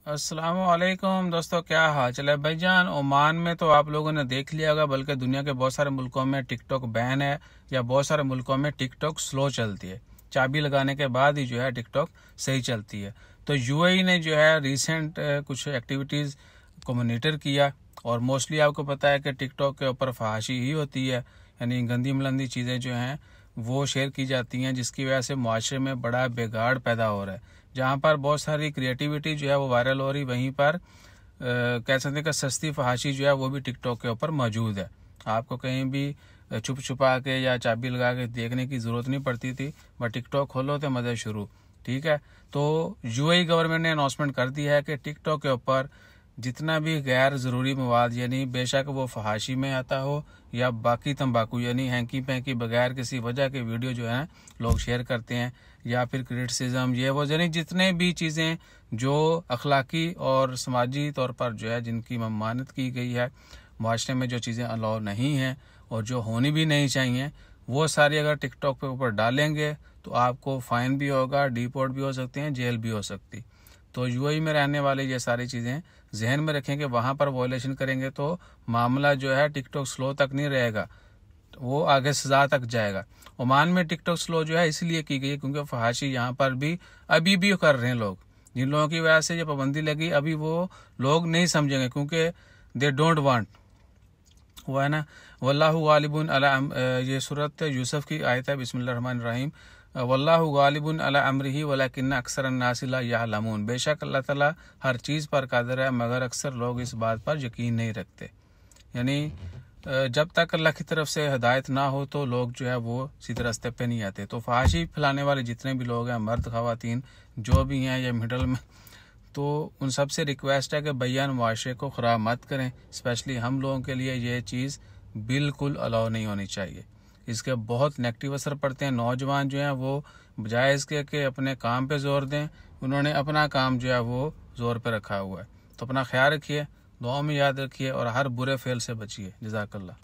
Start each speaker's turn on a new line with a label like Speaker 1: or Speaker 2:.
Speaker 1: अस्सलाम वालेकुम दोस्तों, क्या हाल चल है भाईजान। ओमान में तो आप लोगों ने देख लिया होगा, बल्कि दुनिया के बहुत सारे मुल्कों में टिकटॉक बैन है या बहुत सारे मुल्कों में टिकटॉक स्लो चलती है। चाबी लगाने के बाद ही जो है टिकटॉक सही चलती है। तो यूएई ने जो है रिसेंट कुछ एक्टिविटीज़ को मॉनिटर किया और मोस्टली आपको पता है कि टिकटॉक के ऊपर फहाशी ही होती है, यानी गंदी मलंदी चीज़ें जो हैं वो शेयर की जाती हैं, जिसकी वजह से मुआशरे में बड़ा बिगाड़ पैदा हो रहा है। जहाँ पर बहुत सारी क्रिएटिविटी जो है वो वायरल हो रही, वहीं पर कह सकते हैं कि सस्ती फहाशी जो है वो भी टिकटॉक के ऊपर मौजूद है। आपको कहीं भी छुप छुपा के या चाबी लगा के देखने की ज़रूरत नहीं पड़ती थी, बट टिकटॉक खोलो तो मज़े शुरू। ठीक है, तो यूएई गवर्नमेंट ने अनाउंसमेंट कर दिया है कि टिकटॉक के ऊपर जितना भी गैर ज़रूरी मवाद, यानी बेशक वो फहाशी में आता हो या बाकी तंबाकू, यानी हैंकी पैंकी बगैर किसी वजह के वीडियो जो है लोग शेयर करते हैं, या फिर क्रिटिसिज्म, ये वो, यानी जितने भी चीज़ें जो अखलाकी और समाजी तौर पर जो है जिनकी ममानत की गई है, माशरे में जो चीज़ें अलाउ नहीं हैं और जो होनी भी नहीं चाहिए, वो सारी अगर टिकटॉक पे ऊपर डालेंगे तो आपको फ़ाइन भी होगा, डिपोर्ट भी हो सकते हैं, जेल भी हो सकती। तो यूएई में रहने वाले ये सारी चीज़ें जहन में रखें कि वहाँ पर वायलेशन करेंगे तो मामला जो है टिकटॉक स्लो तक नहीं रहेगा, वो आगे सजा तक जाएगा। ओमान में टिकटॉक स्लो जो है इसलिए की गई है क्योंकि फहाशी यहाँ पर भी अभी भी कर रहे हैं लोग। जिन लोगों की वजह से ये पाबंदी लगी, अभी वो लोग नहीं समझेंगे क्योंकि दे डोंट वांट, वो है ना, वल्लाहु गालिबुन अला ये सूरत यूसुफ की आयत है, बिस्मिल्लाहिर्रहमानिर्रहीम। वल्लाहु गालिबुन अला अम्रिही वलाकिन्ना अक्सरन नासी ला यअलमून। बेशक अल्लाह ताला हर चीज़ पर कादिर है, मगर अक्सर लोग इस बात पर यकीन नहीं रखते। यानी जब तक अल्लाह की तरफ से हिदायत ना हो तो लोग जो है वो सीधे रास्ते पे नहीं आते। तो फहाशी फैलाने वाले जितने भी लोग हैं, मर्द ख़वातीन जो भी हैं या मिडल में, तो उन सब से रिक्वेस्ट है कि भैया मुआशरे को ख़राब मत करें। स्पेशली हम लोगों के लिए ये चीज़ बिल्कुल अलाउ नहीं होनी चाहिए। इसके बहुत नेगेटिव असर पड़ते हैं। नौजवान जो हैं वो बजाय इसके कि अपने काम पे जोर दें, उन्होंने अपना काम जो है वो जोर पे रखा हुआ है। तो अपना ख्याल रखिए, दुआ में याद रखिए और हर बुरे फेल से बचिए। जज़ाकल्लाह।